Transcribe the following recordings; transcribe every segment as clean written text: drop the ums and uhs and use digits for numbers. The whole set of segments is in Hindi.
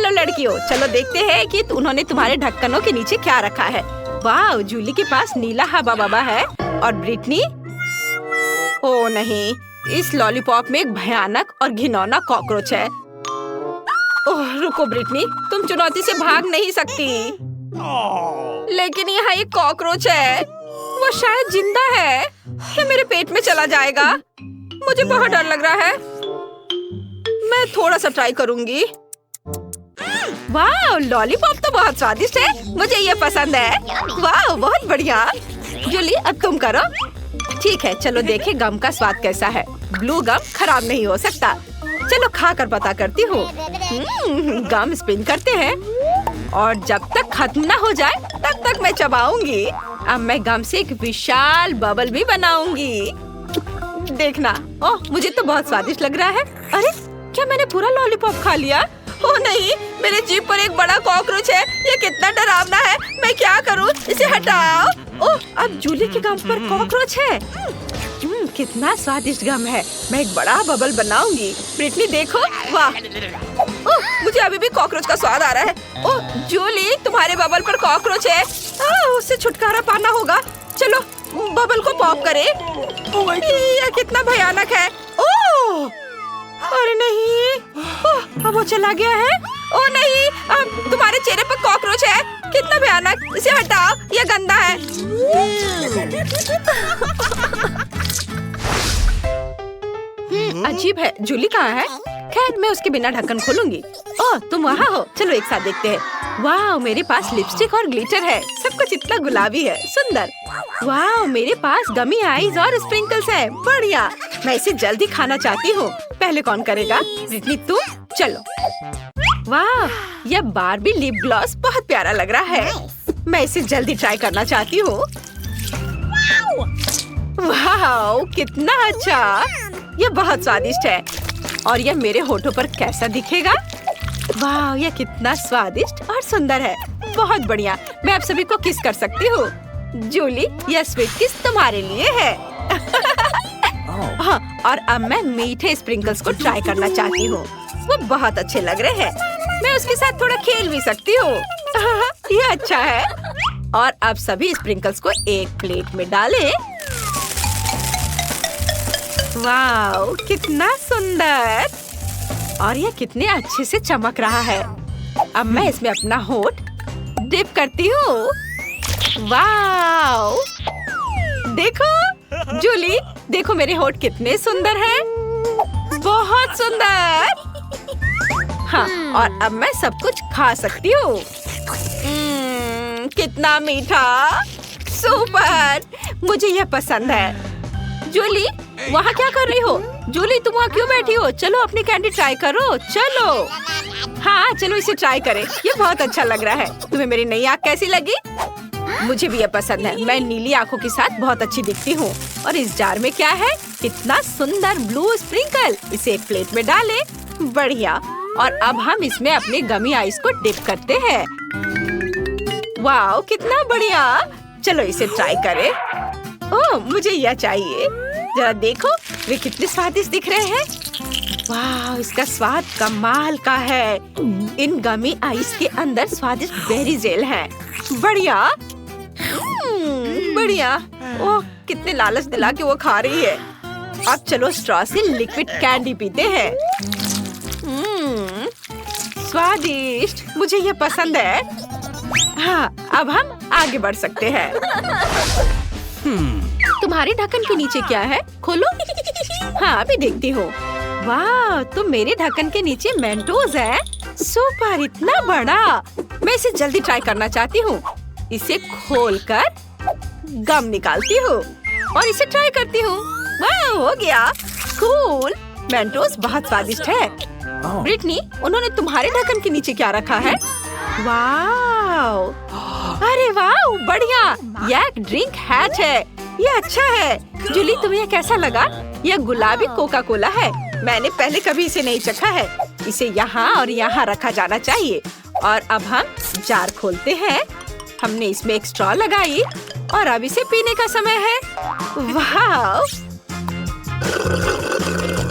हेलो लड़कियों, चलो देखते हैं कि उन्होंने तुम्हारे ढक्कनों के नीचे क्या रखा है। वाह, जूली के पास नीला हवा बबा है और ब्रिटनी, ओ नहीं, इस लॉलीपॉप में एक भयानक और घिनौना कॉकरोच है। ओह रुको ब्रिटनी, तुम चुनौती से भाग नहीं सकती। लेकिन यहाँ एक कॉकरोच है, वो शायद जिंदा है। ये मेरे पेट में चला जाएगा। मुझे बहुत डर लग रहा है। मैं थोड़ा सा ट्राई करूंगी। वाह, लॉलीपॉप तो बहुत स्वादिष्ट है। मुझे ये पसंद है। वाह, बहुत बढ़िया। जूली, अब तुम करो। ठीक है, चलो देखें गम का स्वाद कैसा है। ब्लू गम खराब नहीं हो सकता। चलो खा कर पता करती हूँ। गम स्पिन करते हैं और जब तक खत्म ना हो जाए तब तक मैं चबाऊंगी। अब मैं गम से एक विशाल बबल भी बनाऊंगी। देखना, ओह मुझे तो बहुत स्वादिष्ट लग रहा है। अरे क्या मैंने पूरा लॉलीपॉप खा लिया? ओह नहीं, मेरे जीभ पर एक बड़ा कॉकरोच है। ये कितना डरावना है। मैं क्या करूं? इसे हटाओ। ओह, अब जूली के गम पर कॉकरोच है। कितना स्वादिष्ट गम है। मैं एक बड़ा बबल बनाऊंगी। ब्रिटनी देखो, वाह। ओह, मुझे अभी भी कॉकरोच का स्वाद आ रहा है। ओह जूली, तुम्हारे बबल पर कॉकरोच है। उससे छुटकारा पाना होगा। चलो बबल को पॉप करें। यह कितना भयानक है। ओह अरे नहीं, ओह अब वो चला गया है। ओह नहीं, अब तुम्हारे चेहरे पर कॉकरोच है। कितना भयानक। इसे हटाओ, यह गंदा है। अजीब है। जूली कहाँ है? खैर मैं उसके बिना ढक्कन खोलूंगी। ओह तुम वहाँ हो, चलो एक साथ देखते हैं। वाह, मेरे पास लिपस्टिक और ग्लिटर है। सब कुछ इतना गुलाबी है, सुंदर। वाह, मेरे पास गमी आईज और स्प्रिंकल्स है। बढ़िया, मैं इसे जल्दी खाना चाहती हूँ। पहले कौन करेगा? ब्रिटनी तुम, चलो। वाह, यह बार्बी लिप ग्लॉस बहुत प्यारा लग रहा है। मैं इसे जल्दी ट्राई करना चाहती हूँ। वाह कितना अच्छा, यह बहुत स्वादिष्ट है। और यह मेरे होठों पर कैसा दिखेगा? वाह, यह कितना स्वादिष्ट और सुंदर है। बहुत बढ़िया, मैं आप सभी को किस कर सकती हूँ। जूली, यह स्वीट किस तुम्हारे लिए है। हाँ, और अब मैं मीठे स्प्रिंकल्स को ट्राई करना चाहती हूँ। वो बहुत अच्छे लग रहे हैं। मैं उसके साथ थोड़ा खेल भी सकती हूँ। यह अच्छा है। और अब सभी स्प्रिंकल्स को एक प्लेट में डालें। वाह कितना सुंदर, और यह कितने अच्छे से चमक रहा है। अब मैं इसमें अपना होठ डिप करती हूँ। वाह देखो जूली, देखो मेरे होठ कितने सुंदर हैं। बहुत सुंदर। हाँ, और अब मैं सब कुछ खा सकती हूँ। कितना मीठा, सुपर। मुझे यह पसंद है। जूली, वहाँ क्या कर रही हो? जूली, तुम वहाँ क्यों बैठी हो? चलो अपनी कैंडी ट्राई करो, चलो। हाँ चलो इसे ट्राई करें। ये बहुत अच्छा लग रहा है। तुम्हें मेरी नई आँख कैसी लगी? मुझे भी ये पसंद है। मैं नीली आँखों के साथ बहुत अच्छी दिखती हूँ। और इस जार में क्या है? कितना सुंदर ब्लू स्प्रिंकल। इसे एक प्लेट में डालें। बढ़िया। और अब हम इसमें अपने गमी आइस को डिप करते हैं। वाह कितना बढ़िया। चलो इसे ट्राई करें। ओह मुझे यह चाहिए। जरा देखो, वे कितने स्वादिष्ट दिख रहे हैं। वाह, इसका स्वाद कमाल का है। इन गमी आइस के अंदर स्वादिष्ट बेरी जेल है। बढ़िया। बढ़िया। ओह कितने लालच दिला के वो खा रही है। अब चलो स्ट्रॉ से लिक्विड कैंडी पीते हैं। स्वादिष्ट, मुझे ये पसंद है। हाँ, अब हम आगे बढ़ सकते हैं। तुम्हारे ढक्कन के नीचे क्या है? खोलो। हाँ अभी देखती हूँ। वाह, तो मेरे ढक्कन के नीचे मेंटोस है। सुपर, इतना बड़ा। मैं इसे जल्दी ट्राई करना चाहती हूँ। इसे खोलकर गम निकालती हूँ और इसे ट्राई करती हूँ। वाह, हो गया। कूल। मेंटोस बहुत स्वादिष्ट है। ब्रिटनी, उन्होंने तुम्हारे ढक्कन के नीचे क्या रखा है? वाह, अरे वाह, बढ़िया। यह एक ड्रिंक हैच है। ये अच्छा है। जूली, तुम्हें कैसा लगा? यह गुलाबी कोका कोला है। मैंने पहले कभी इसे नहीं चखा है। इसे यहाँ और यहाँ रखा जाना चाहिए। और अब हम जार खोलते हैं। हमने इसमें एक स्ट्रॉ लगाई और अब इसे पीने का समय है। वाह,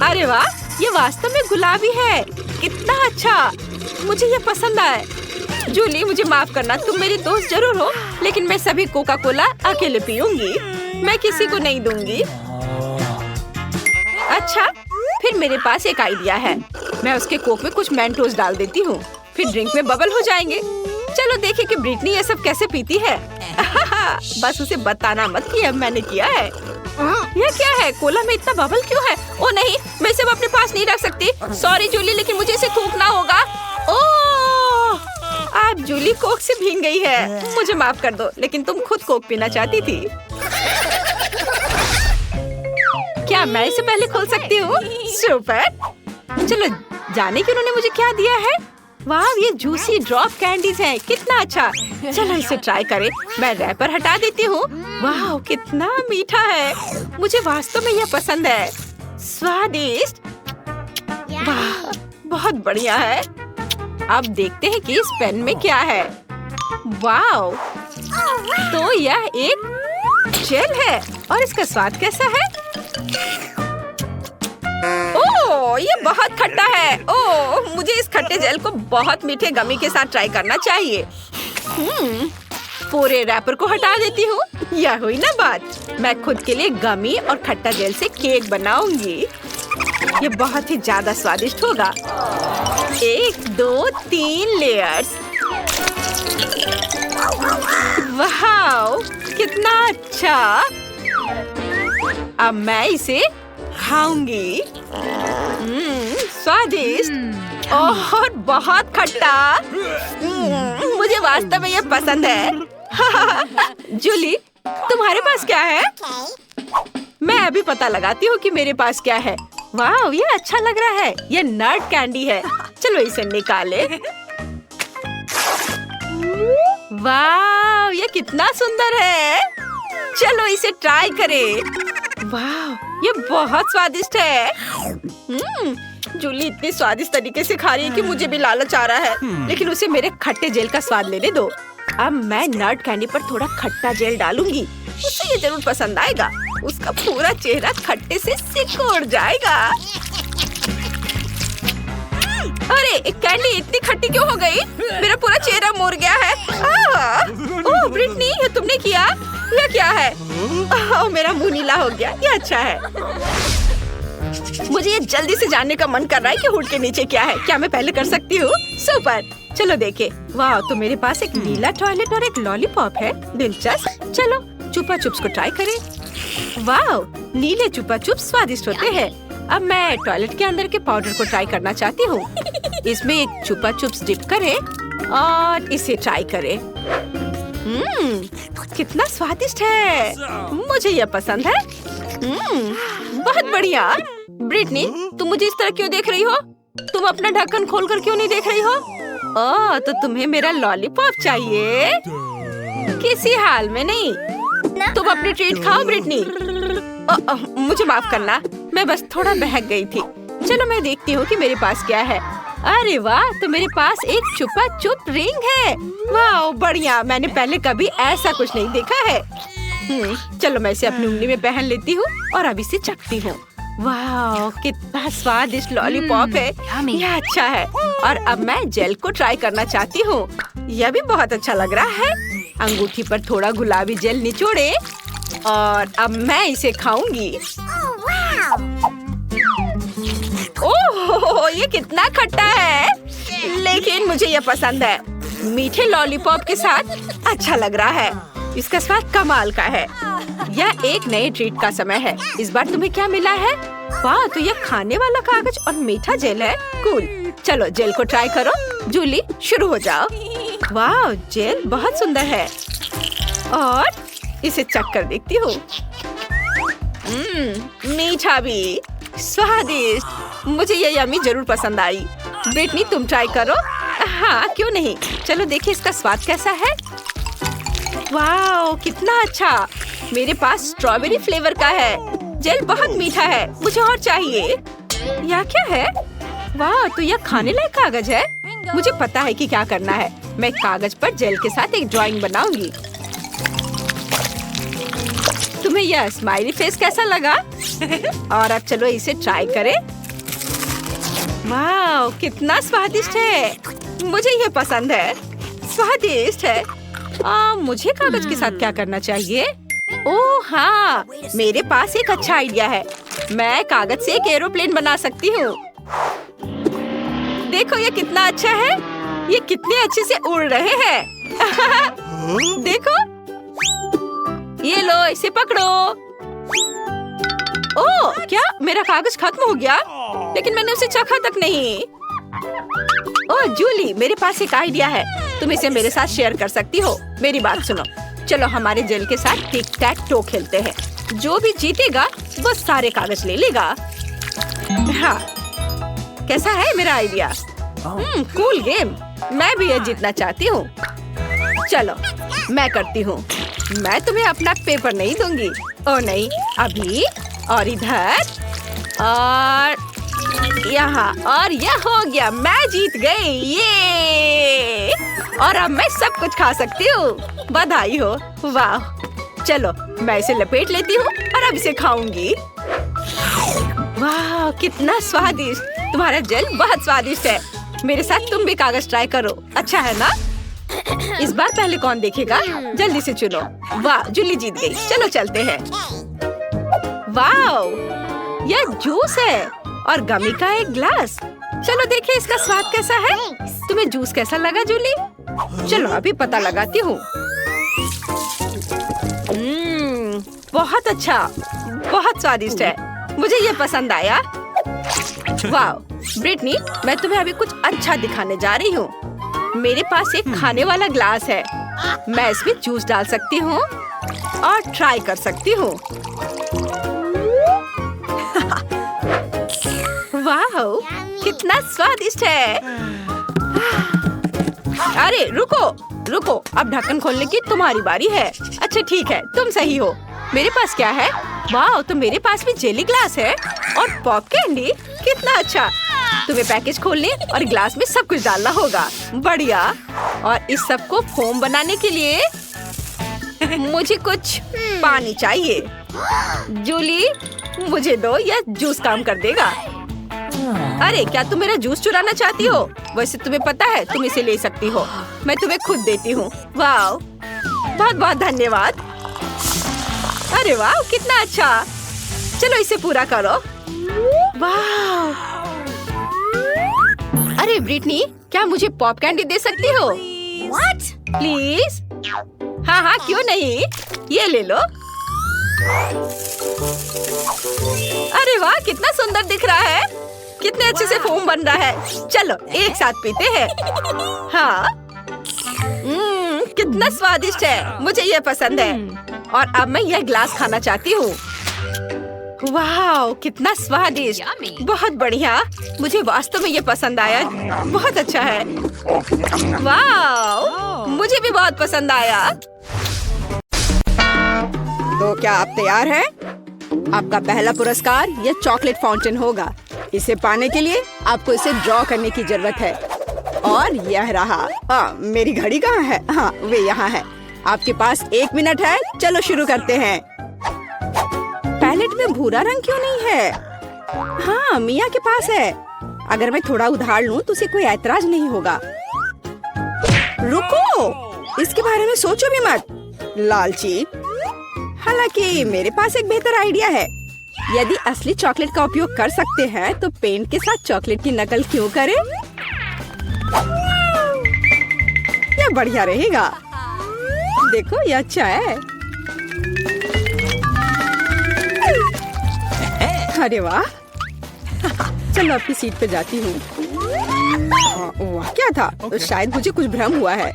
अरे वाह, ये वास्तव में गुलाबी है। कितना अच्छा। मुझे ये पसंद आया। जूली मुझे माफ करना, तुम मेरी दोस्त जरूर हो, लेकिन मैं सभी कोका कोला अकेले पीऊंगी, मैं किसी को नहीं दूंगी। अच्छा, फिर मेरे पास एक आइडिया है। मैं उसके कोक में कुछ मेंटोस डाल देती हूँ, फिर ड्रिंक में बबल हो जाएंगे। चलो देखें कि ब्रिटनी ये सब कैसे पीती है। बस उसे बताना मत कि अब मैंने किया है। यह क्या है? कोला में इतना बबल क्यों है? ओ नहीं, मैं इसे अपने पास नहीं रख सकती। सॉरी जूली, लेकिन मुझे इसे थूकना होगा। ओह, आज जूली कोक से भीग गई है। मुझे माफ कर दो, लेकिन तुम खुद कोक पीना चाहती थी। क्या मैं इसे पहले खोल सकती हूँ? सुपर। चलो जाने कि उन्होंने मुझे क्या दिया है। वाह, ये जूसी ड्रॉप कैंडीज है, कितना अच्छा। चलो इसे ट्राई करें। मैं रैपर हटा देती हूँ। वाह, कितना मीठा है। मुझे वास्तव में यह पसंद है। स्वादिष्ट। वाह, बहुत बढ़िया है। अब देखते हैं कि इस पेन में क्या है। वाह, तो यह एक जेल है और इसका स्वाद कैसा है? ओह, ये बहुत खट्टा है। ओह, मुझे इस खट्टे जेल को बहुत मीठे गमी के साथ ट्राई करना चाहिए। पूरे रैपर को हटा देती हूँ। यह हुई ना बात। मैं खुद के लिए गमी और खट्टा जेल से केक बनाऊंगी। ये बहुत ही ज्यादा स्वादिष्ट होगा। 1 2 3 लेयर्स। वाह, कितना अच्छा। अब मैं इसे खाऊंगी। स्वादिष्ट और बहुत खट्टा। मुझे वास्तव में ये पसंद है। जूली, तुम्हारे पास क्या है? मैं अभी पता लगाती हूँ कि मेरे पास क्या है। वाह, ये अच्छा लग रहा है। ये नट कैंडी है। चलो इसे निकाले। वाह, ये कितना सुंदर है। चलो इसे ट्राई करें। वाह, ये बहुत स्वादिष्ट है। जूली इतनी स्वादिष्ट तरीके से खा रही है कि मुझे भी लालच आ रहा है, लेकिन उसे मेरे खट्टे जेल का स्वाद लेने दो। अब मैं नट कैंडी पर थोड़ा खट्टा जेल डालूंगी। उसे ये जरूर पसंद आएगा। उसका पूरा चेहरा खट्टे से सिकुड़ जाएगा। अरे, एक कैंडी इतनी खट्टी क्यों हो गई? मेरा पूरा चेहरा मुड़ गया है। ओह ब्रिटनी, ये तुमने किया? यह क्या है? मेरा मुंह नीला हो गया। ये अच्छा है। मुझे ये जल्दी से जानने का मन कर रहा है कि हुड के नीचे क्या है। क्या मैं पहले कर सकती हूँ? सुपर, चलो देखे। वाह, तो मेरे पास एक नीला टॉयलेट और एक लॉलीपॉप है। दिलचस्प। चलो चुपा चुप्स को ट्राई करें। वाह, नीले चुपा चुप्स स्वादिष्ट होते हैं। अब मैं टॉयलेट के अंदर के पाउडर को ट्राई करना चाहती हूँ। इसमें एक चुपा चुप्स डिप करें और इसे ट्राई करें। कितना स्वादिष्ट है। मुझे यह पसंद है। बहुत बढ़िया। ब्रिटनी, तुम मुझे इस तरह क्यों देख रही हो? तुम अपना ढक्कन खोलकर क्यों नहीं देख रही हो? ओह, तो तुम्हें मेरा लॉलीपॉप चाहिए? किसी हाल में नहीं। तुम अपनी ट्रीट खाओ ब्रिटनी। मुझे माफ करना, मैं बस थोड़ा बहक गई थी। चलो मैं देखती हूँ कि मेरे पास क्या है। अरे वाह, तो मेरे पास एक चुपा चुप रिंग है। वाह, बढ़िया। मैंने पहले कभी ऐसा कुछ नहीं देखा है। चलो मैं इसे अपनी उंगली में पहन लेती हूँ और अब इसे चखती हूँ। वाह, कितना स्वादिष्ट लॉलीपॉप है। यह अच्छा है। और अब मैं जेल को ट्राई करना चाहती हूँ। यह भी बहुत अच्छा लग रहा है। अंगूठी पर थोड़ा गुलाबी जेल निचोड़े और अब मैं इसे खाऊंगी। ओह, ये कितना खट्टा है, लेकिन मुझे यह पसंद है। मीठे लॉलीपॉप के साथ अच्छा लग रहा है। इसका स्वाद कमाल का है। यह एक नए ट्रीट का समय है। इस बार तुम्हें क्या मिला है? वाह, तो यह खाने वाला कागज और मीठा जेल है। कूल। चलो जेल को ट्राई करो। जूली, शुरू हो जाओ। वाह, जेल बहुत सुंदर है और इसे चख कर देखती हूँ। मीठा भी, स्वादिष्ट। मुझे ये यम्मी जरूर पसंद आई। ब्रिटनी, तुम ट्राई करो। हाँ, क्यों नहीं। चलो देखिए इसका स्वाद कैसा है। वाह, कितना अच्छा। मेरे पास स्ट्रॉबेरी फ्लेवर का है। जेल बहुत मीठा है। मुझे और चाहिए। यह क्या है? वाह, तो यह खाने लायक कागज है। मुझे पता है कि क्या करना है। मैं कागज पर जेल के साथ एक ड्राइंग बनाऊंगी। तुम्हें यह स्माइली फेस कैसा लगा? और अब चलो इसे ट्राई करें। वाह, कितना स्वादिष्ट है। मुझे ये पसंद है, स्वादिष्ट है। मुझे कागज के साथ क्या करना चाहिए? ओह हाँ, मेरे पास एक अच्छा आइडिया है। मैं कागज से एक एरोप्लेन बना सकती हूँ। देखो ये कितना अच्छा है। ये कितने अच्छे से उड़ रहे हैं। देखो, ये लो, इसे पकड़ो। ओह, क्या मेरा कागज खत्म हो गया? लेकिन मैंने उसे चखा तक नहीं। ओह जूली, मेरे पास एक आइडिया है। तुम इसे मेरे साथ शेयर कर सकती हो। मेरी बात सुनो, चलो हमारे जेल के साथ टिक टैक टो खेलते हैं। जो भी जीतेगा वो सारे कागज ले लेगा। हाँ, कैसा है मेरा आइडिया? Cool game. मैं भी ये जीतना चाहती हूँ। चलो मैं करती हूँ। मैं तुम्हें अपना पेपर नहीं दूंगी। ओ नहीं, अभी और इधर और यहाँ, और यह हो गया। मैं जीत गई, ये। और अब मैं सब कुछ खा सकती हूँ। बधाई हो। वाह, चलो मैं इसे लपेट लेती हूँ और अब इसे खाऊंगी। वाह, कितना स्वादिष्ट। तुम्हारा जेल बहुत स्वादिष्ट है। मेरे साथ तुम भी कागज ट्राई करो, अच्छा है ना? इस बार पहले कौन देखेगा? जल्दी से चुनो। वाह, जूली जीत गई। चलो चलते हैं। वाह, यह जूस है और गमी का एक ग्लास। चलो देखिए इसका स्वाद कैसा है। तुम्हें जूस कैसा लगा जूली? चलो अभी पता लगाती हूँ। बहुत अच्छा, बहुत स्वादिष्ट है। मुझे ये पसंद आया। वाह ब्रिटनी, मैं तुम्हें अभी कुछ अच्छा दिखाने जा रही हूँ। मेरे पास एक खाने वाला ग्लास है। मैं इसमें जूस डाल सकती हूँ और ट्राई कर सकती हूँ। वाह, कितना स्वादिष्ट है। अरे रुको रुको, अब ढक्कन खोलने की तुम्हारी बारी है। अच्छा ठीक है, तुम सही हो। मेरे पास क्या है? वाह, तो मेरे पास भी जेली ग्लास है और पॉप कैंडी। कितना अच्छा। तुम्हें पैकेज खोलने और ग्लास में सब कुछ डालना होगा। बढ़िया। और इस सब को फोम बनाने के लिए मुझे कुछ पानी चाहिए। जूली, मुझे दो, यह जूस काम कर देगा। अरे क्या तुम मेरा जूस चुराना चाहती हो? वैसे तुम्हें पता है तुम इसे ले सकती हो। मैं तुम्हें खुद देती हूँ। वाह, बहुत बहुत धन्यवाद। अरे वाह, कितना अच्छा। चलो इसे पूरा करो। वाह। अरे ब्रिटनी, क्या मुझे पॉप कैंडी दे सकती हो? What? प्लीज। हाँ हाँ, क्यों नहीं, ये ले लो। अरे वाह, कितना सुंदर दिख रहा है। कितने अच्छे से फोम बन रहा है। चलो एक साथ पीते हैं। हाँ, कितना स्वादिष्ट है। मुझे ये पसंद है। और अब मैं यह ग्लास खाना चाहती हूँ। वाह, कितना स्वादिष्ट। बहुत बढ़िया। मुझे वास्तव में ये पसंद आया। बहुत अच्छा है। वाह, मुझे भी बहुत पसंद आया। तो क्या आप तैयार हैं? आपका पहला पुरस्कार यह चॉकलेट फाउंटेन होगा। इसे पाने के लिए आपको इसे ड्रॉ करने की जरूरत है। और यह रहा। हाँ, मेरी घड़ी कहाँ है? हाँ, वे यहाँ है। आपके पास 1 मिनट है। चलो शुरू करते हैं। पैलेट में भूरा रंग क्यों नहीं है? हाँ, मिया के पास है। अगर मैं थोड़ा उधार लूं तो उसे कोई ऐतराज नहीं होगा। रुको, इसके बारे में सोचो भी मत, लालची। हालांकि मेरे पास एक बेहतर आइडिया है। यदि असली चॉकलेट का उपयोग कर सकते हैं तो पेंट के साथ चॉकलेट की नकल क्यों करें? यह बढ़िया रहेगा। देखो, यह अच्छा है। अरे वाह। चलो अपनी सीट पे जाती हूँ। वाह, क्या था? तो शायद मुझे कुछ भ्रम हुआ है।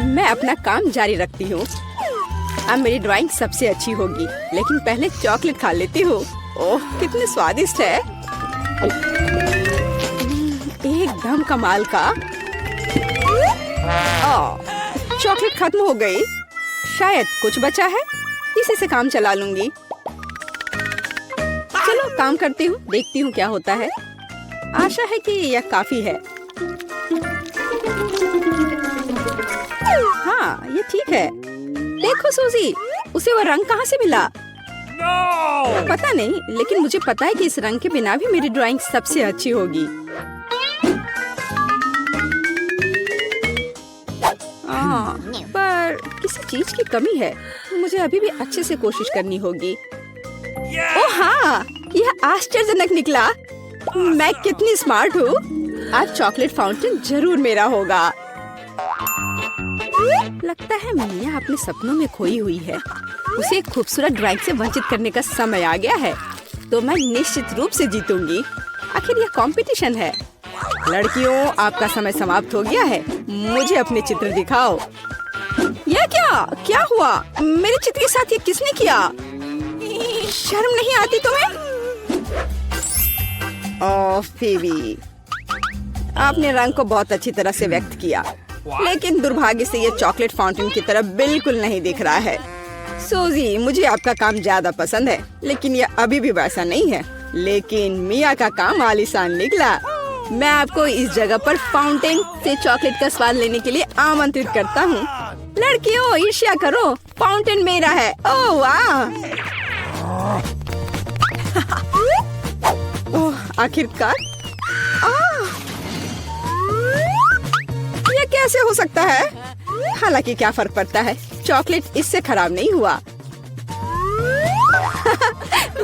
मैं अपना काम जारी रखती हूँ। अब मेरी ड्राइंग सबसे अच्छी होगी, लेकिन पहले चॉकलेट खा लेती हूँ। ओह, कितने स्वादिष्ट है। एकदम कमाल का। चॉकलेट खत्म हो गई। शायद कुछ बचा है, इसी से काम चला लूंगी। चलो काम करती हूँ, देखती हूँ क्या होता है। आशा है कि यह काफी है। हाँ, ये ठीक है। देखो सूजी, उसे वो रंग कहाँ से मिला? पता नहीं, लेकिन मुझे पता है कि इस रंग के बिना भी मेरी ड्राइंग सबसे अच्छी होगी। पर किसी चीज की कमी है। मुझे अभी भी अच्छे से कोशिश करनी होगी। ओह हाँ, यह आश्चर्यजनक निकला। मैं कितनी स्मार्ट हूँ। आज चॉकलेट फाउंटेन जरूर मेरा होगा। लगता है मिया अपने सपनों में खोई हुई है। उसे एक खूबसूरत ड्राइंग से वंचित करने का समय आ गया है, तो मैं निश्चित रूप से जीतूंगी। आखिर यह कंपटीशन है। लड़कियों, आपका समय समाप्त हो गया है। मुझे अपने चित्र दिखाओ। यह क्या हुआ? मेरे चित्र के साथ ये किसने किया? शर्म नहीं आती तुम्हें? ओह फीबी, आपने रंग को बहुत अच्छी तरह से व्यक्त किया, लेकिन दुर्भाग्य से ये चॉकलेट फाउंटेन की तरह बिल्कुल नहीं दिख रहा है। सूजी, मुझे आपका काम ज्यादा पसंद है, लेकिन ये अभी भी वैसा नहीं है। लेकिन मिया का काम आलीशान निकला। मैं आपको इस जगह पर फाउंटेन से चॉकलेट का स्वाद लेने के लिए आमंत्रित करता हूँ। लड़कियों, ईर्ष्या करो, फाउंटेन मेरा है। ओह वाह! ओह, आखिरकार यह कैसे हो सकता है? हालांकि क्या फर्क पड़ता है, चॉकलेट इससे खराब नहीं हुआ।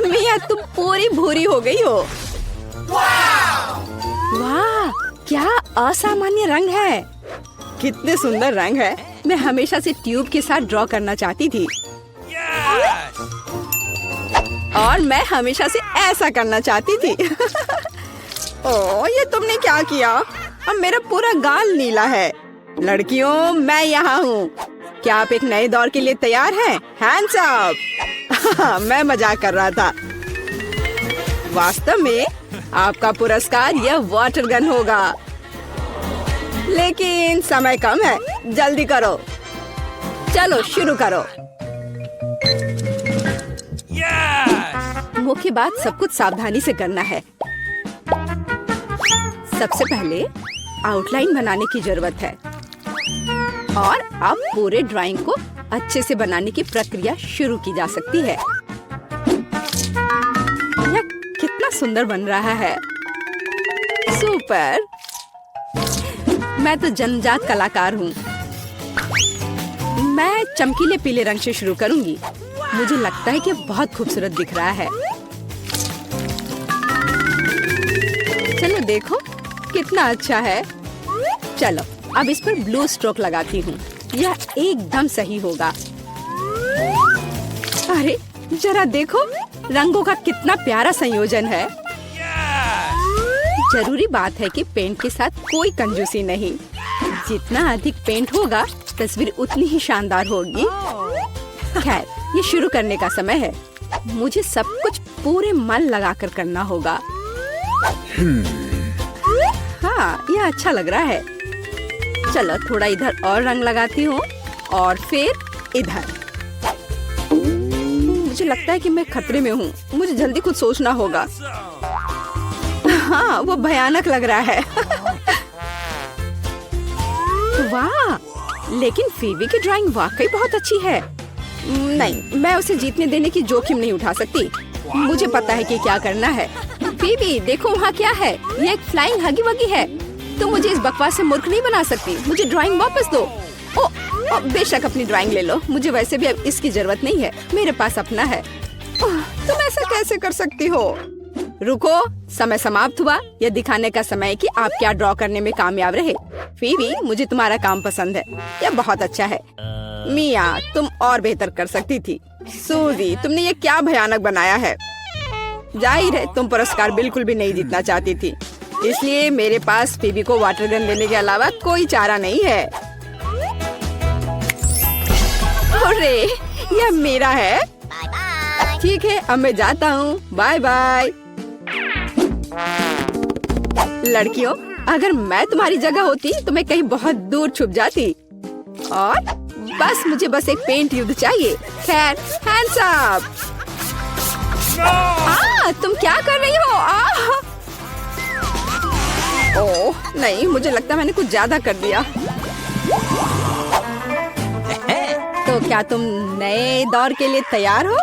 मिया, तुम पूरी भूरी हो गई हो। वाह, क्या असामान्य रंग है। कितने सुंदर रंग है। मैं हमेशा से ट्यूब के साथ ड्रॉ करना चाहती थी। और मैं हमेशा से ऐसा करना चाहती थी। ओह, ये तुमने क्या किया? अब मेरा पूरा गाल नीला है। लड़कियों, मैं यहाँ हूँ। क्या आप एक नए दौर के लिए तैयार हैं? Hands up. मैं मजाक कर रहा था। वास्तव में आपका पुरस्कार यह वाटर गन होगा, लेकिन समय कम है। जल्दी करो। चलो शुरू करो। मुख्य बात, सब कुछ सावधानी से करना है। सबसे पहले आउटलाइन बनाने की जरूरत है, और अब पूरे ड्राइंग को अच्छे से बनाने की प्रक्रिया शुरू की जा सकती है। यह कितना सुंदर बन रहा है। सुपर! मैं तो जन्मजात कलाकार हूँ। मैं चमकीले पीले रंग से शुरू करूंगी। मुझे लगता है कि बहुत खूबसूरत दिख रहा है। चलो देखो कितना अच्छा है। चलो अब इस पर ब्लू स्ट्रोक लगाती हूँ। यह एकदम सही होगा। अरे जरा देखो, रंगों का कितना प्यारा संयोजन है। जरूरी बात है कि पेंट के साथ कोई कंजूसी नहीं। जितना अधिक पेंट होगा, तस्वीर उतनी ही शानदार होगी। खैर, ये शुरू करने का समय है। मुझे सब कुछ पूरे मन लगाकर करना होगा। हाँ, यह अच्छा लग रहा है। चलो थोड़ा इधर और रंग लगाती हूँ, और फिर इधर। मुझे लगता है कि मैं खतरे में हूँ। मुझे जल्दी कुछ सोचना होगा। हाँ, वो भयानक लग रहा है। वाह! लेकिन फीबी की ड्राइंग वाकई बहुत अच्छी है। नहीं, मैं उसे जीतने देने की जोखिम नहीं उठा सकती। मुझे पता है कि क्या करना है। फीबी, देखो वहाँ क्या है। ये एक फ्लाइंग हगी वगी है। तुम मुझे इस बकवास से मूर्ख नहीं बना सकती। मुझे ड्राइंग वापस दो। ओ, बेशक अपनी ड्राइंग ले लो। मुझे वैसे भी अब इसकी जरूरत नहीं है। मेरे पास अपना है। तुम ऐसा कैसे कर सकती हो? रुको, समय समाप्त हुआ। यह दिखाने का समय है कि आप क्या ड्रॉ करने में कामयाब रहे। फीबी, मुझे तुम्हारा काम पसंद है। यह बहुत अच्छा है। मिया, तुम और बेहतर कर सकती थी। सूजी, तुमने ये क्या भयानक बनाया है। जाहिर है तुम पुरस्कार बिल्कुल भी नहीं जीतना चाहती थी, इसलिए मेरे पास फीबी को वाटर गन देने के अलावा कोई चारा नहीं है। अरे, यह मेरा है। ठीक है, अब मैं जाता हूँ। Bye bye. लड़कियों, अगर मैं तुम्हारी जगह होती तो मैं कहीं बहुत दूर छुप जाती, और बस एक पेंट युद्ध चाहिए। खैर, हैंड्स अप। तुम क्या कर रही हो? ओह नहीं, मुझे लगता है मैंने कुछ ज्यादा कर दिया। तो क्या तुम नए दौर के लिए तैयार हो?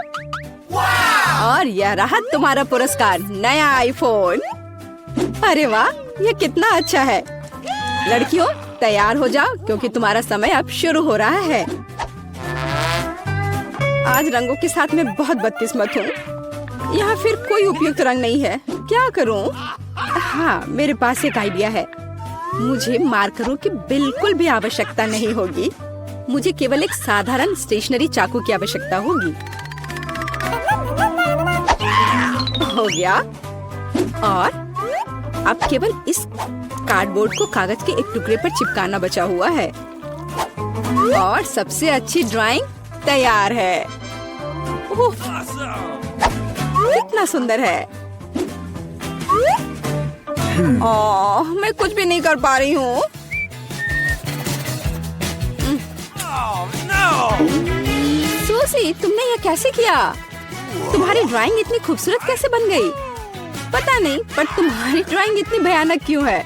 और यह रहा तुम्हारा पुरस्कार, नया आईफोन। अरे वाह, ये कितना अच्छा है। लड़कियों तैयार हो जाओ क्योंकि तुम्हारा समय अब शुरू हो रहा है। आज रंगों के साथ मैं बहुत बदकिस्मत हूँ। यहाँ फिर कोई उपयुक्त रंग नहीं है, क्या करूँ? हाँ, मेरे पास एक आइडिया है। मुझे मार्करों की बिल्कुल भी आवश्यकता नहीं होगी। मुझे केवल एक साधारण स्टेशनरी चाकू की आवश्यकता होगी। हो गया। और अब केवल इस कार्डबोर्ड को कागज के एक टुकड़े पर चिपकाना बचा हुआ है और सबसे अच्छी ड्राइंग तैयार है। ओह, कितना सुंदर है। ओह, मैं कुछ भी नहीं कर पा रही हूँ। सूसी, तुमने यह कैसे किया? तुम्हारी ड्राइंग इतनी खूबसूरत कैसे बन गई? पता नहीं, पर तुम्हारी ड्राइंग इतनी भयानक क्यों है?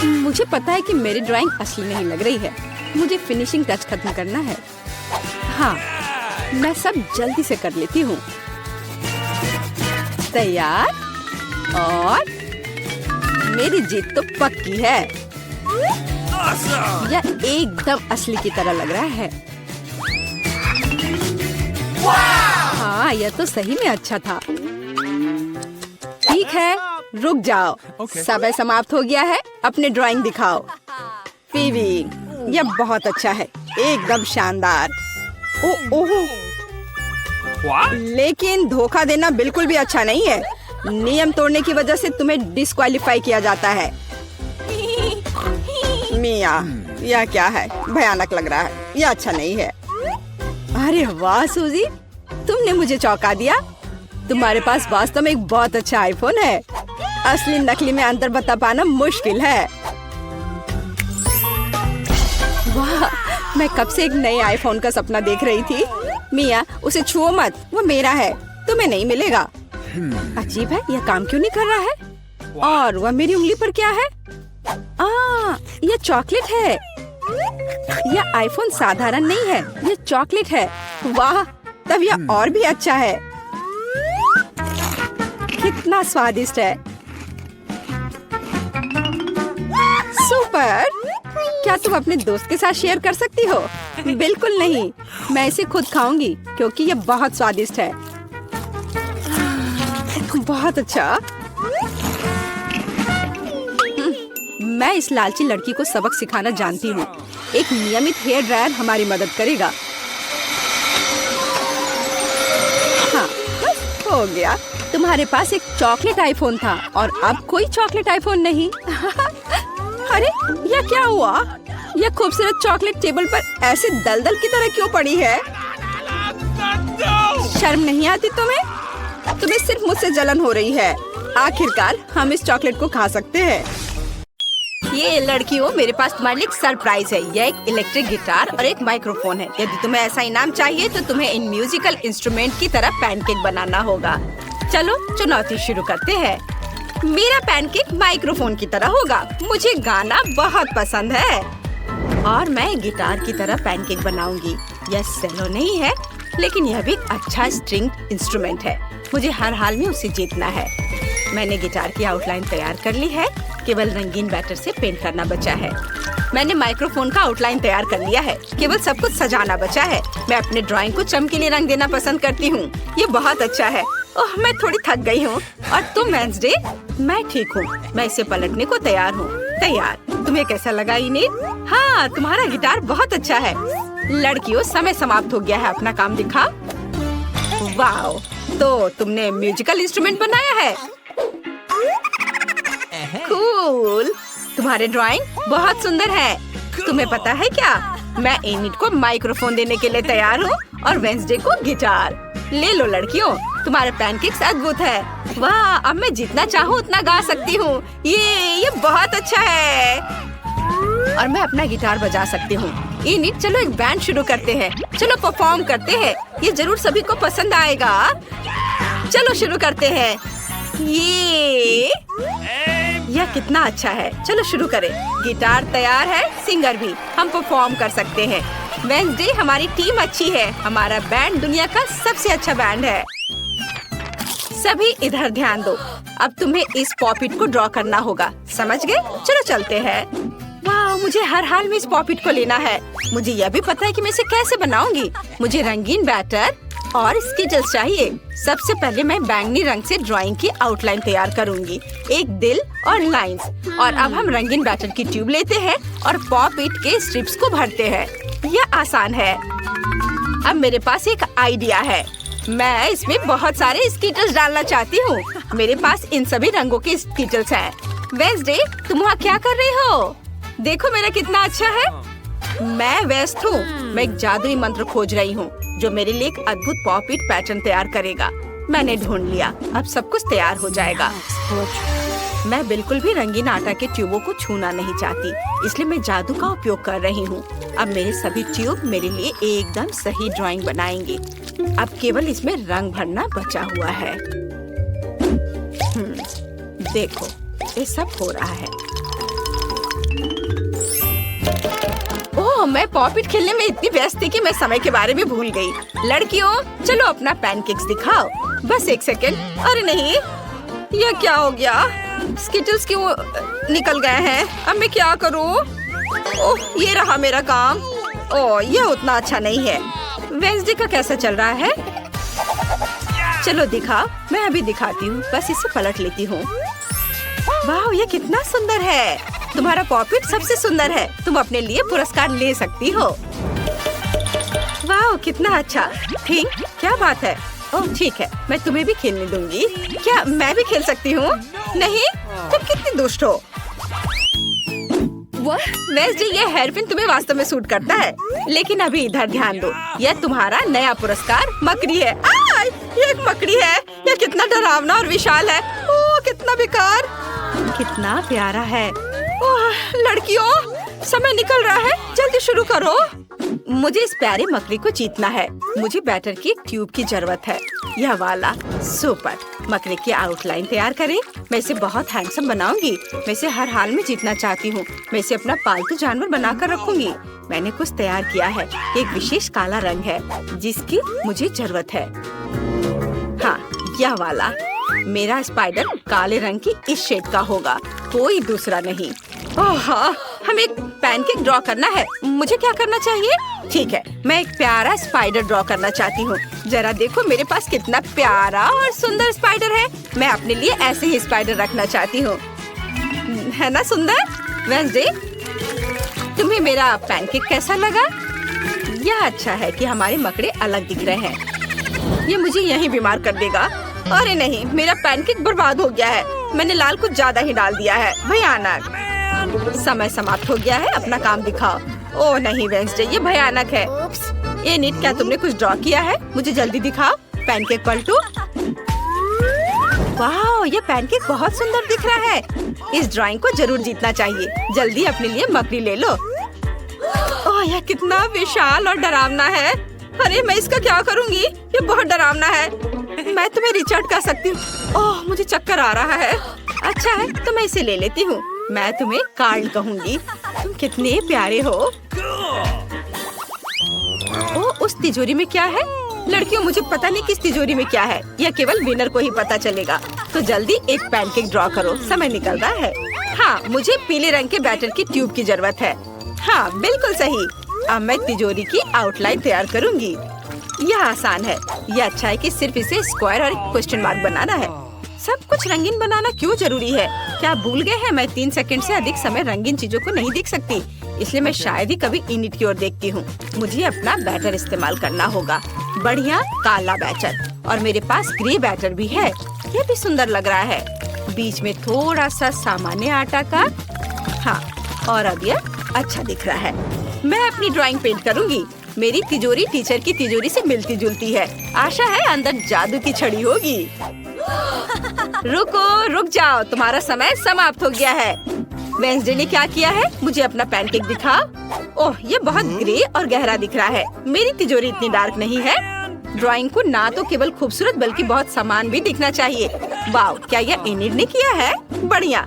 मुझे पता है कि मेरी ड्राइंग असली नहीं लग रही है। मुझे फिनिशिंग टच खत्म करना है। हाँ, मैं सब जल्दी से कर लेती हूँ। तैयार, और मेरी जीत तो पक्की है। यह एकदम असली की तरह लग रहा है। हाँ, यह तो सही में अच्छा था। ठीक है, रुक जाओ। समय समाप्त हो गया है। अपने ड्राइंग दिखाओ। फीवी, यह बहुत अच्छा है, एकदम शानदार। ओह, लेकिन धोखा देना बिल्कुल भी अच्छा नहीं है। नियम तोड़ने की वजह से तुम्हें डिस्क्वालीफाई किया जाता है। मिया, यह क्या है? भयानक लग रहा है, यह अच्छा नहीं है। अरे वाह सूजी, तुमने मुझे चौंका दिया। तुम्हारे पास वास्तव में एक बहुत अच्छा आईफोन है। असली नकली में अंतर बता पाना मुश्किल है। वाह, मैं कब से एक नए आईफोन का सपना देख रही थी। मिया, उसे छुओ मत, वो मेरा है, तुम्हें नहीं मिलेगा। अजीब है, यह काम क्यों नहीं कर रहा है? और वह मेरी उंगली पर क्या है? यह चॉकलेट है। यह आईफोन साधारण नहीं है, यह चॉकलेट है। वाह, तब यह और भी अच्छा है। कितना स्वादिष्ट है। सुपर। क्या तुम अपने दोस्त के साथ शेयर कर सकती हो? बिल्कुल नहीं, मैं इसे खुद खाऊंगी क्योंकि यह बहुत स्वादिष्ट है। बहुत अच्छा। मैं इस लालची लड़की को सबक सिखाना जानती हूँ। एक नियमित हेयर ड्रायर हमारी मदद करेगा। हाँ, बस हो गया। तुम्हारे पास एक चॉकलेट आईफोन था और अब कोई चॉकलेट आईफोन नहीं। अरे, यह क्या हुआ? यह खूबसूरत चॉकलेट टेबल पर ऐसे दलदल की तरह क्यों पड़ी है? शर्म नहीं आती तुम्हें? तुम्हें सिर्फ मुझसे जलन हो रही है। आखिरकार हम इस चॉकलेट को खा सकते हैं। ये लड़कियों, मेरे पास तुम्हारे लिए एक सरप्राइज है। यह एक इलेक्ट्रिक गिटार और एक माइक्रोफोन है। यदि तुम्हें ऐसा इनाम चाहिए तो तुम्हें इन म्यूजिकल इंस्ट्रूमेंट की तरह पैनकेक बनाना होगा। चलो चुनौती शुरू करते हैं। मेरा पैनकेक माइक्रोफोन की तरह होगा। मुझे गाना बहुत पसंद है और मैं गिटार की तरह पैनकेक बनाऊंगी। यह सेलो नहीं है, लेकिन यह भी एक अच्छा स्ट्रिंग इंस्ट्रूमेंट है। मुझे हर हाल में उसे जीतना है। मैंने गिटार की आउटलाइन तैयार कर ली है, केवल रंगीन बैटर से पेंट करना बचा है। मैंने माइक्रोफोन का आउटलाइन तैयार कर लिया है, केवल सब कुछ सजाना बचा है। मैं अपने ड्राइंग को चमकीले रंग देना पसंद करती हूँ। ये बहुत अच्छा है। ओह, मैं थोड़ी थक गई हूँ। और तुम वेंसडे? मैं ठीक हूँ, मैं इसे पलटने को तैयार हूँ। तैयार। तुम्हें कैसा लगा इनेट? हाँ, तुम्हारा गिटार बहुत अच्छा है। लड़कियों, समय समाप्त हो गया है, अपना काम दिखा। वाह, तो तुमने म्यूजिकल इंस्ट्रूमेंट बनाया है। कूल। तुम्हारे ड्राइंग बहुत सुंदर है। तुम्हें पता है क्या, मैं इनिट को माइक्रोफोन देने के लिए तैयार हूँ और वेंसडे को गिटार। ले लो लड़कियों, तुम्हारे पैनकेक्स अद्भुत है। वाह, अब मैं जितना चाहूँ उतना गा सकती हूँ। ये बहुत अच्छा है और मैं अपना गिटार बजा सकती हूँ। इनिट, चलो एक बैंड शुरू करते हैं। चलो परफॉर्म करते हैं। ये जरूर सभी को पसंद आएगा। चलो शुरू करते हैं। यह कितना अच्छा है। चलो शुरू करें। गिटार तैयार है, सिंगर भी। हम परफॉर्म कर सकते हैं। वेंसडे, हमारी टीम अच्छी है। हमारा बैंड दुनिया का सबसे अच्छा बैंड है। सभी इधर ध्यान दो। अब तुम्हें इस पॉपिट को ड्रॉ करना होगा, समझ गए? चलो चलते हैं। वाह, मुझे हर हाल में इस पॉपिट को लेना है। मुझे यह भी पता है कि मैं इसे कैसे बनाऊंगी। मुझे रंगीन बैटर और स्किटल्स चाहिए। सबसे पहले मैं बैंगनी रंग से ड्राइंग की आउटलाइन तैयार करूंगी, एक दिल और लाइंस। और अब हम रंगीन बैटर की ट्यूब लेते हैं और पॉपिट के स्ट्रिप्स को भरते हैं। यह आसान है। अब मेरे पास एक आइडिया है। मैं इसमें बहुत सारे स्किटल्स डालना चाहती हूँ। मेरे पास इन सभी रंगों के स्किटल्स हैं। वेंसडे, तुम वहाँ क्या कर रही हो? देखो मेरा कितना अच्छा है। मैं व्यस्त हूँ। मैं एक जादुई मंत्र खोज रही हूँ जो मेरे लिए एक अद्भुत पॉपिट पैटर्न तैयार करेगा। मैंने ढूंढ लिया। अब सब कुछ तैयार हो जाएगा। मैं बिल्कुल भी रंगीन आटा के ट्यूबों को छूना नहीं चाहती, इसलिए मैं जादू का उपयोग कर रही हूँ। अब मेरे सभी ट्यूब मेरे लिए एकदम सही ड्राइंग बनाएंगे। अब केवल इसमें रंग भरना बचा हुआ है। देखो, ये सब हो रहा है। ओह, मैं पॉपिट खेलने में इतनी व्यस्त थी कि मैं समय के बारे में भूल गई। लड़कियों, चलो अपना पैनकेक्स दिखाओ। बस एक सेकेंड। अरे नहीं, यह क्या हो गया? स्किटल्स क्यों निकल गए हैं? अब मैं क्या करूं? ओह, ये रहा मेरा काम। ओह, यह उतना अच्छा नहीं है। वेंसडे का कैसा चल रहा है? चलो दिखा। मैं अभी दिखाती हूँ। बस इसे पलट लेती हूँ। वाह, ये कितना सुंदर है। तुम्हारा पॉपिट सबसे सुंदर है। तुम अपने लिए पुरस्कार ले सकती हो। वाह, कितना अच्छा। थिंक, क्या बात है? ओह ठीक है, मैं तुम्हें भी खेलने दूंगी। क्या मैं भी खेल सकती हूँ? नहीं, तुम कितनी दुष्ट हो। वेंसडे, ये हेयरपिन तुम्हें वास्तव में सूट करता है। लेकिन अभी इधर ध्यान दो। यह तुम्हारा नया पुरस्कार मकड़ी है। ये एक मकड़ी है। यह कितना डरावना और विशाल है। ओह, कितना बेकार। कितना प्यारा है। ओह, लड़कियों, समय निकल रहा है। जल्दी शुरू करो। मुझे इस प्यारे मकड़ी को जीतना है। मुझे बैटर की एक ट्यूब की जरूरत है। यह वाला। सुपर। मकड़ी की आउटलाइन तैयार करें। मैं इसे बहुत हैंडसम बनाऊंगी। मैं इसे हर हाल में जीतना चाहती हूँ। मैं इसे अपना पालतू जानवर बनाकर रखूंगी। मैंने कुछ तैयार किया है। एक विशेष काला रंग है जिसकी मुझे जरूरत है। हाँ, यह वाला। मेरा स्पाइडर काले रंग की इस शेड का होगा, कोई दूसरा नहीं। ओह हाँ, हमें एक पैनकेक ड्रॉ करना है। मुझे क्या करना चाहिए? ठीक है, मैं एक प्यारा स्पाइडर ड्रॉ करना चाहती हूँ। जरा देखो मेरे पास कितना प्यारा और सुंदर स्पाइडर है। मैं अपने लिए ऐसे ही स्पाइडर रखना चाहती हूँ, है ना सुंदर? वेंसडे, तुम्हें मेरा पैनकेक कैसा लगा? यह अच्छा है कि हमारे मकड़े अलग दिख रहे हैं। ये मुझे यहीं बीमार कर देगा। अरे नहीं, मेरा पैनकेक बर्बाद हो गया है। मैंने लाल कुछ ज्यादा ही डाल दिया है। भयानक। समय समाप्त हो गया है। अपना काम दिखाओ। ओह नहीं वेंसडे, ये भयानक है। ये नीट, क्या तुमने कुछ ड्रॉ किया है? मुझे जल्दी दिखाओ। पैनकेक पलटू। वाह, ये पैनकेक बहुत सुंदर दिख रहा है। इस ड्राइंग को जरूर जीतना चाहिए। जल्दी अपने लिए मकड़ी ले लो। ओह, यह कितना विशाल और डरावना है। अरे मैं इसका क्या करूँगी? ये बहुत डरावना है। मैं तुम्हें रिचर्ड कर सकती हूँ। ओह, मुझे चक्कर आ रहा है। अच्छा है, तो मैं इसे ले लेती हूँ। मैं तुम्हें कार्ल कहूँगी। तुम कितने प्यारे हो। ओह, उस तिजोरी में क्या है? लड़कियों, मुझे पता नहीं किस तिजोरी में क्या है। यह केवल विनर को ही पता चलेगा। तो जल्दी एक पैनकेक ड्रॉ करो, समय निकल रहा है। हाँ, मुझे पीले रंग के बैटर की ट्यूब की जरूरत है। हाँ, बिल्कुल सही। अब मैं तिजोरी की आउटलाइन तैयार करूँगी। यह आसान है। यह अच्छा है कि सिर्फ इसे स्क्वायर और एक क्वेश्चन मार्क बनाना है। सब कुछ रंगीन बनाना क्यों जरूरी है? क्या भूल गए हैं मैं 3 सेकंड से अधिक समय रंगीन चीजों को नहीं देख सकती, इसलिए मैं शायद ही कभी इनिट की ओर देखती हूँ। मुझे अपना बैटर इस्तेमाल करना होगा। बढ़िया काला बैटर, और मेरे पास ग्रे बैटर भी है। यह भी सुंदर लग रहा है। बीच में थोड़ा सा सामान्य आटा का। हाँ, और अब यह अच्छा दिख रहा है। मैं अपनी ड्राइंग पेंट करूँगी। मेरी तिजोरी टीचर की तिजोरी से मिलती जुलती है। आशा है अंदर जादू की छड़ी होगी। रुक जाओ, तुम्हारा समय समाप्त हो गया है। वेंसडे ने क्या किया है? मुझे अपना पैनकेक दिखाओ। ओह, ये बहुत ग्रे और गहरा दिख रहा है। मेरी तिजोरी इतनी डार्क नहीं है। ड्राइंग को ना तो केवल खूबसूरत बल्कि बहुत समान भी दिखना चाहिए। वाह, क्या यह इनिड ने किया है? बढ़िया।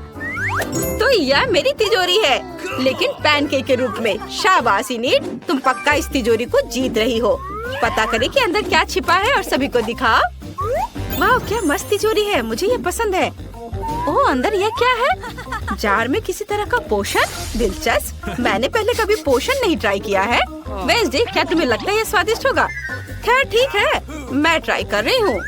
तो यह मेरी तिजोरी है, लेकिन पैनकेक के रूप में। शाबाश इनिट, तुम पक्का इस तिजोरी को जीत रही हो। पता करें कि अंदर क्या छिपा है और सभी को दिखाओ। वाह, क्या मस्त तिजोरी है, मुझे ये पसंद है। ओह, अंदर यह क्या है? जार में किसी तरह का पोषण। दिलचस्प, मैंने पहले कभी पोषण नहीं ट्राई किया है। वेंसडे, क्या तुम्हें लगता है ये स्वादिष्ट होगा? खैर ठीक है, मैं ट्राई कर रही हूँ।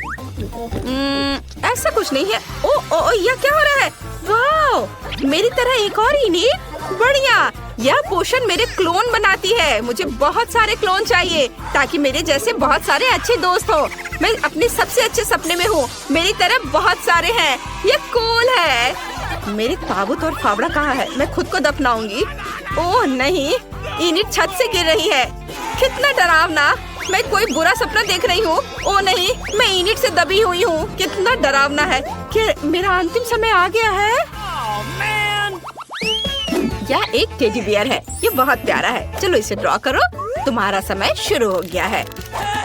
ऐसा कुछ नहीं है। ओ, यह क्या हो रहा है? वाह, मेरी तरह एक और इनिट। बढ़िया, यह पोषण मेरे क्लोन बनाती है। मुझे बहुत सारे क्लोन चाहिए ताकि मेरे जैसे बहुत सारे अच्छे दोस्त हो। मैं अपने सबसे अच्छे सपने में हूँ। मेरी तरह बहुत सारे हैं। ये कूल है। मेरे ताबूत और फावड़ा कहाँ है? मैं खुद को दफनाऊंगी। ओह नहीं, इनिट छत से गिर रही है। कितना डरावना। मैं कोई बुरा सपना देख रही हूँ। ओह नहीं, मैं इनिट से दबी हुई हूँ। कितना डरावना है। क्या मेरा अंतिम समय आ गया है? यह एक टेडी बियर है। ये बहुत प्यारा है। चलो इसे ड्रॉ करो। तुम्हारा समय शुरू हो गया है।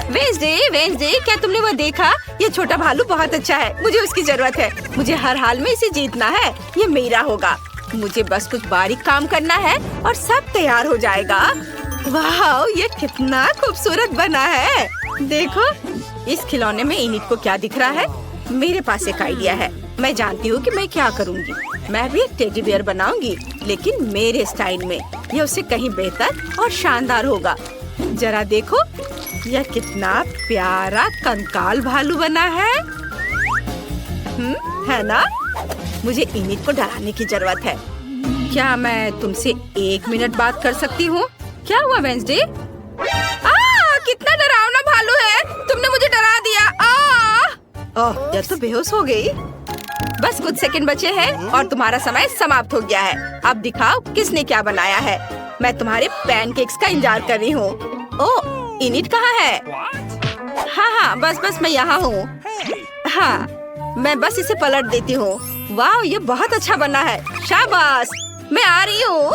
वेंसडे, क्या तुमने वो देखा? ये छोटा भालू बहुत अच्छा है। मुझे उसकी जरूरत है। मुझे हर हाल में इसे जीतना है। ये मेरा होगा। मुझे बस कुछ बारीक काम करना है और सब तैयार हो जाएगा। वाह, ये कितना खूबसूरत बना है। देखो, इस खिलौने में इनिट को क्या दिख रहा है? मेरे पास एक आइडिया है। मैं जानती हूँ कि मैं क्या करूँगी। मैं भी एक टेडी बियर बनाऊंगी, लेकिन मेरे स्टाइल में। यह उससे कहीं बेहतर और शानदार होगा। जरा देखो, यह कितना प्यारा कंकाल भालू बना है। है ना? मुझे इनिट को डराने की जरूरत है। क्या मैं तुमसे 1 मिनट बात कर सकती हूँ? क्या हुआ वेंसडे? कितना डरावना भालू है। तुमने मुझे डरा दिया। ओह, यह तो बेहोश हो गई। बस कुछ सेकंड बचे हैं और तुम्हारा समय समाप्त हो गया है। अब दिखाओ किसने क्या बनाया है। मैं तुम्हारे पैनकेक्स का इंतजार कर रही हूँ। ओह, इनिट कहाँ है? हाँ, बस मैं यहाँ हूँ। हाँ, मैं बस इसे पलट देती हूँ। वाह, ये बहुत अच्छा बना है। शाबाश, मैं आ रही हूँ।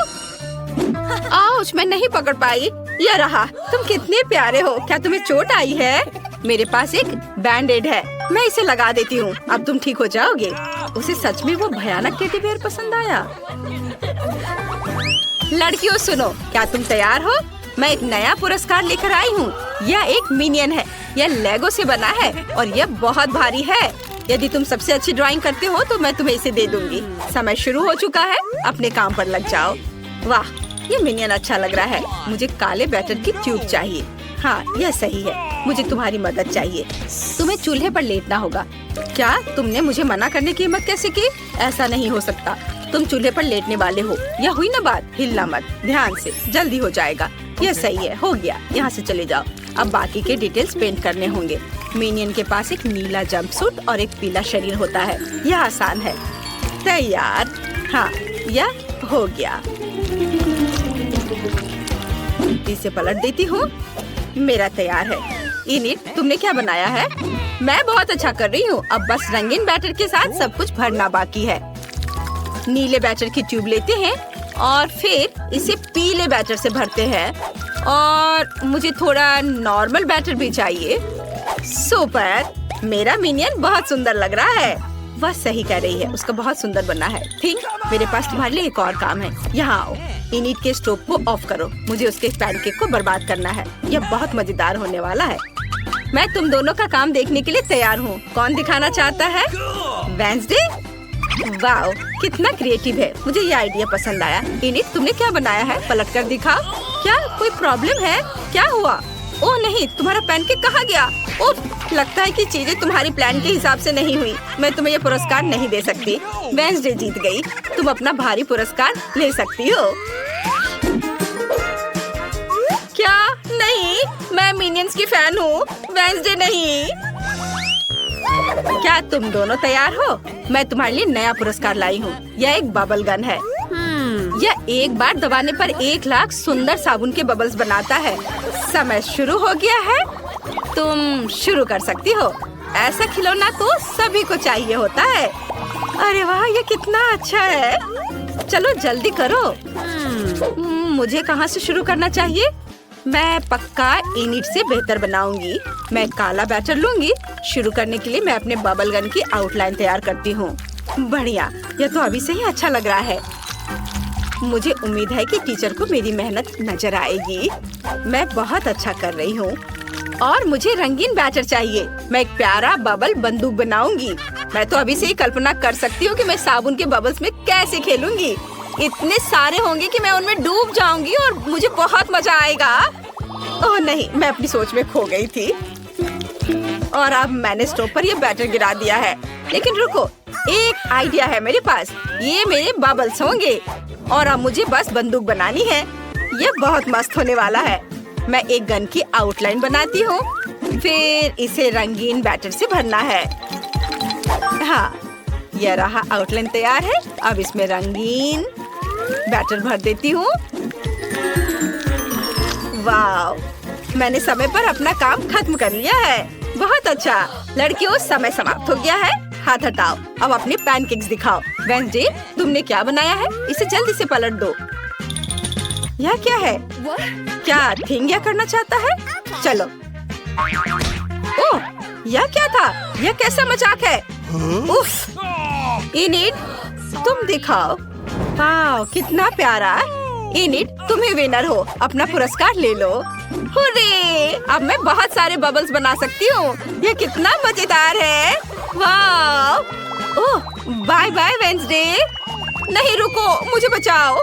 आउच, मैं नहीं पकड़ पाई। ये रहा। तुम कितने प्यारे हो। क्या तुम्हें चोट आई है? मेरे पास एक बैंडेड है, मैं इसे लगा देती हूँ। अब तुम ठीक हो जाओगे। उसे सच में वो भयानक टेडी बियर पसंद आया। लड़कियों सुनो, क्या तुम तैयार हो? मैं एक नया पुरस्कार लेकर आई हूँ। यह एक मिनियन है। यह लेगो से बना है और यह बहुत भारी है। यदि तुम सबसे अच्छी ड्राइंग करते हो तो मैं तुम्हें इसे दे दूंगी। समय शुरू हो चुका है, अपने काम पर लग जाओ। वाह, ये मिनियन अच्छा लग रहा है। मुझे काले बैटर की ट्यूब चाहिए। हाँ, यह सही है। मुझे तुम्हारी मदद चाहिए। तुम्हें चूल्हे पर लेटना होगा। क्या तुमने मुझे मना करने की हिम्मत कैसे की? ऐसा नहीं हो सकता। तुम चूल्हे पर लेटने वाले हो। यह हुई ना बात? हिलना मत, ध्यान से, जल्दी हो जाएगा। यह सही है, हो गया। यहाँ से चले जाओ। अब बाकी के डिटेल्स पेंट करने होंगे। मिनियन के पास एक नीला जंपसूट और एक पीला शरीर होता है। यह आसान है। तैयार? हाँ, यह हो गया। इसे पलट देती हूँ। मेरा तैयार है। इनिट, तुमने क्या बनाया है? मैं बहुत अच्छा कर रही हूँ। अब बस रंगीन बैटर के साथ सब कुछ भरना बाकी है। नीले बैटर की ट्यूब लेते हैं और फिर इसे पीले बैटर से भरते हैं। और मुझे थोड़ा नॉर्मल बैटर भी चाहिए। सुपर, मेरा मिनियन बहुत सुंदर लग रहा है। वह सही कह रही है, उसका बहुत सुंदर बना है। ठीक, मेरे पास तुम्हारे लिए एक और काम है। यहाँ आओ। इनिट के स्टोव को ऑफ करो। मुझे उसके पैनकेक को बर्बाद करना है। यह बहुत मजेदार होने वाला है। मैं तुम दोनों का काम देखने के लिए तैयार हूँ। कौन दिखाना चाहता है? वेंसडे? वाह, कितना क्रिएटिव है। मुझे ये आइडिया पसंद आया। इनिट, तुमने क्या बनाया है? पलट कर दिखाओ। क्या कोई प्रॉब्लम है? क्या हुआ? ओह नहीं, तुम्हारा पैनकेक कहाँ गया? उफ, लगता है कि चीजें तुम्हारी प्लान के हिसाब से नहीं हुई। मैं तुम्हें ये पुरस्कार नहीं दे सकती। वेंसडे जीत गई। तुम अपना भारी पुरस्कार ले सकती हो। क्या? नहीं, मैं मिनियंस की फैन हूँ, वेंसडे नहीं। क्या तुम दोनों तैयार हो? मैं तुम्हारे लिए नया पुरस्कार लाई हूँ। यह एक बबल गन है। यह एक बार दबाने पर 1 लाख सुंदर साबुन के बबल्स बनाता है। समय शुरू हो गया है। तुम शुरू कर सकती हो। ऐसा खिलौना तो सभी को चाहिए होता है। अरे वाह, ये कितना अच्छा है। चलो जल्दी करो। मुझे कहाँ से शुरू करना चाहिए? मैं पक्का इनिट से बेहतर बनाऊंगी। मैं काला बैटर लूंगी। शुरू करने के लिए मैं अपने बबल गन की आउटलाइन तैयार करती हूँ। बढ़िया, यह तो अभी से ही अच्छा लग रहा है। मुझे उम्मीद है कि टीचर को मेरी मेहनत नजर आएगी। मैं बहुत अच्छा कर रही हूँ और मुझे रंगीन बैटर चाहिए। मैं एक प्यारा बबल बंदूक बनाऊंगी। मैं तो अभी से ही कल्पना कर सकती हूँ कि मैं साबुन के बबल्स में कैसे खेलूंगी। इतने सारे होंगे कि मैं उनमें डूब जाऊंगी और मुझे बहुत मजा आएगा। ओह नहीं, मैं अपनी सोच में खो गई थी और अब मैंने स्टोव पर ये बैटर गिरा दिया है। लेकिन रुको, एक आइडिया है मेरे पास। ये मेरे बबल्स होंगे और अब मुझे बस बंदूक बनानी है। ये बहुत मस्त होने वाला है। मैं एक गन की आउटलाइन बनाती हूँ, फिर इसे रंगीन बैटर से भरना है। हाँ, यह रहा, आउटलाइन तैयार है। अब इसमें रंगीन बैटर भर देती हूँ। वाह, मैंने समय पर अपना काम खत्म कर लिया है। बहुत अच्छा लड़कियों, समय समाप्त हो गया है। हाथ हटाओ, अब अपने पैनकेक्स दिखाओ। वेंसडे, तुमने क्या बनाया है? इसे जल्दी से पलट दो। यह क्या है? क्या थिंग करना चाहता है? चलो। ओह, यह क्या था? यह कैसा मजाक है? उफ, इनिट, तुम दिखाओ। वाह, कितना प्यारा। इनिट, तुम ही विनर हो। अपना पुरस्कार ले लो। हुर्रे! अब मैं बहुत सारे बबल्स बना सकती हूँ। यह कितना मजेदार है। वाह! ओह, बाय बाय वेंसडे। नहीं रुको, मुझे बचाओ।